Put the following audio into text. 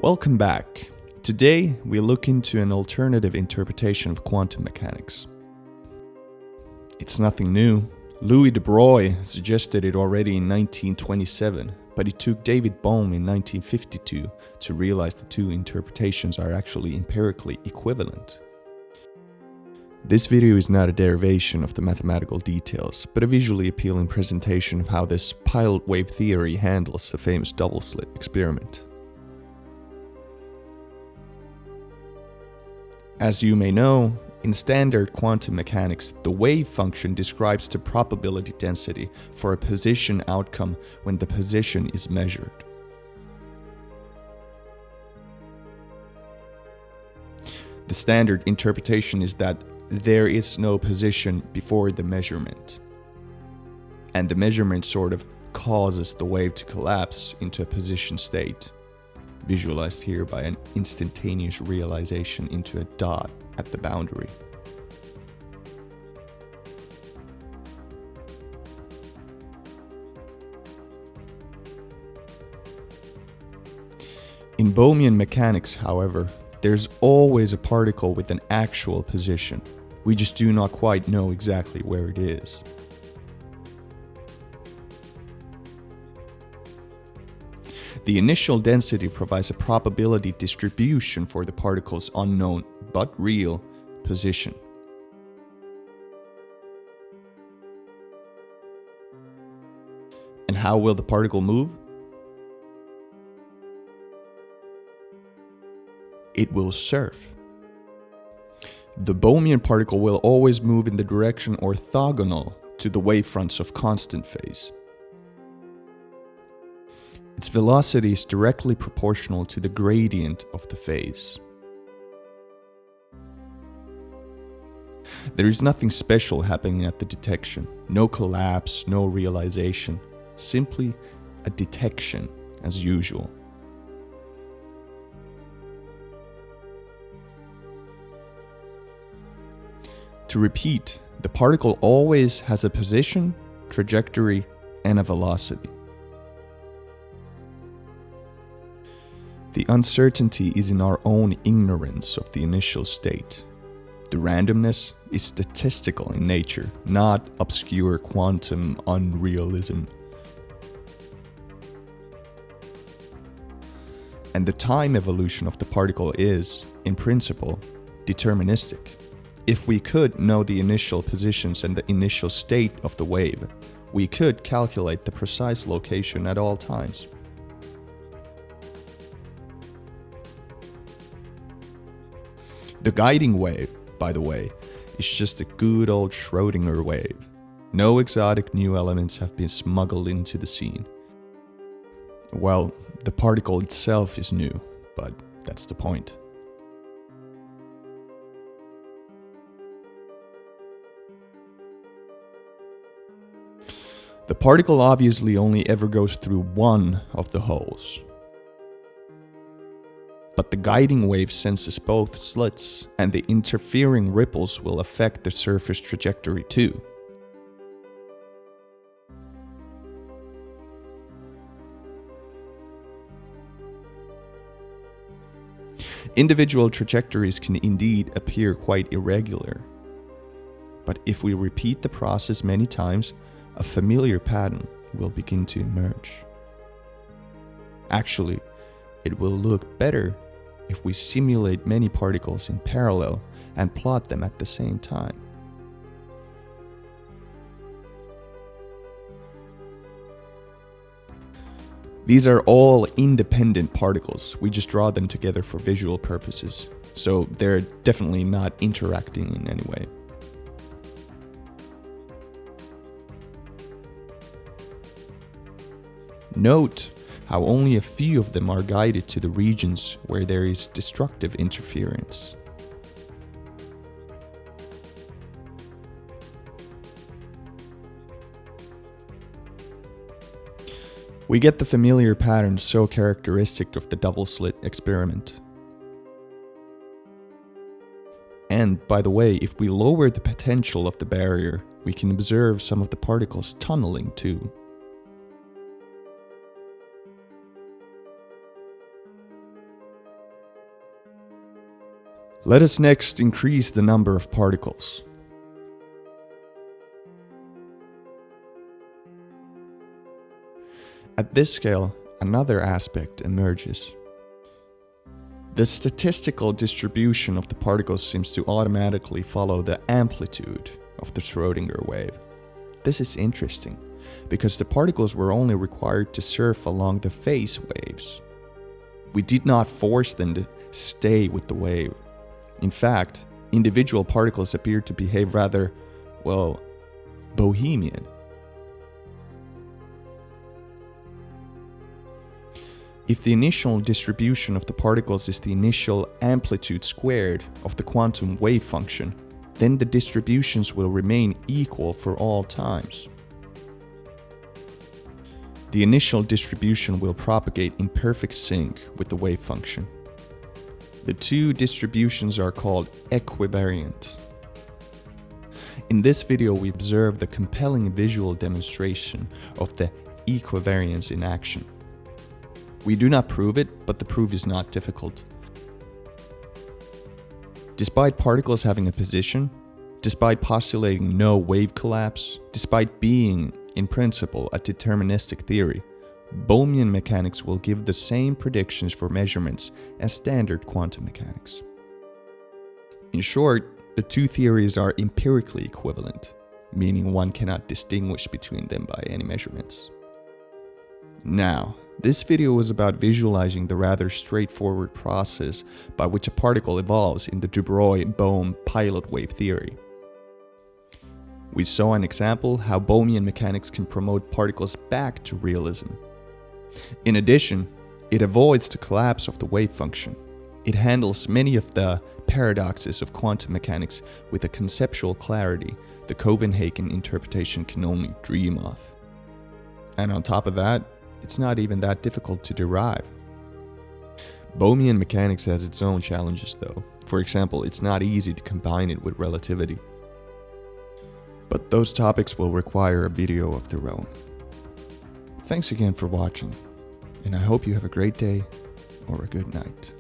Welcome back. Today we look into an alternative interpretation of quantum mechanics. It's nothing new. Louis de Broglie suggested it already in 1927, but it took David Bohm in 1952 to realize the two interpretations are actually empirically equivalent. This video is not a derivation of the mathematical details, but a visually appealing presentation of how this pilot wave theory handles the famous double slit experiment. As you may know, in standard quantum mechanics, the wave function describes the probability density for a position outcome when the position is measured. The standard interpretation is that there is no position before the measurement, and the measurement sort of causes the wave to collapse into a position state, visualized here by an instantaneous realization into a dot at the boundary. In Bohmian mechanics, however, there's always a particle with an actual position. We just do not quite know exactly where it is. The initial density provides a probability distribution for the particle's unknown, but real, position. And how will the particle move? It will surf. The Bohmian particle will always move in the direction orthogonal to the wavefronts of constant phase. Its velocity is directly proportional to the gradient of the phase. There is nothing special happening at the detection. No collapse, no realization. Simply a detection as usual. To repeat, the particle always has a position, trajectory, and a velocity. The uncertainty is in our own ignorance of the initial state. The randomness is statistical in nature, not obscure quantum unrealism. And the time evolution of the particle is, in principle, deterministic. If we could know the initial positions and the initial state of the wave, we could calculate the precise location at all times. The guiding wave, by the way, is just a good old Schrödinger wave. No exotic new elements have been smuggled into the scene. Well, the particle itself is new, but that's the point. The particle obviously only ever goes through one of the holes. But the guiding wave senses both slits, and the interfering ripples will affect the surface trajectory too. Individual trajectories can indeed appear quite irregular. But if we repeat the process many times, a familiar pattern will begin to emerge. Actually, it will look better if we simulate many particles in parallel and plot them at the same time. These are all independent particles. We just draw them together for visual purposes, so they're definitely not interacting in any way. Note how only a few of them are guided to the regions where there is destructive interference. We get the familiar pattern so characteristic of the double slit experiment. And, by the way, if we lower the potential of the barrier, we can observe some of the particles tunneling too. Let us next increase the number of particles. At this scale, another aspect emerges. The statistical distribution of the particles seems to automatically follow the amplitude of the Schrödinger wave. This is interesting, because the particles were only required to surf along the phase waves. We did not force them to stay with the wave. In fact, individual particles appear to behave rather, well, Bohemian. If the initial distribution of the particles is the initial amplitude squared of the quantum wave function, then the distributions will remain equal for all times. The initial distribution will propagate in perfect sync with the wave function. The two distributions are called equivariant. In this video, we observe the compelling visual demonstration of the equivariance in action. We do not prove it, but the proof is not difficult. Despite particles having a position, despite postulating no wave collapse, despite being, in principle, a deterministic theory, Bohmian mechanics will give the same predictions for measurements as standard quantum mechanics. In short, the two theories are empirically equivalent, meaning one cannot distinguish between them by any measurements. Now, this video was about visualizing the rather straightforward process by which a particle evolves in the de Broglie-Bohm pilot wave theory. We saw an example how Bohmian mechanics can promote particles back to realism. In addition, it avoids the collapse of the wave function. It handles many of the paradoxes of quantum mechanics with a conceptual clarity the Copenhagen interpretation can only dream of. And on top of that, it's not even that difficult to derive. Bohmian mechanics has its own challenges though. For example, it's not easy to combine it with relativity. But those topics will require a video of their own. Thanks again for watching, and I hope you have a great day or a good night.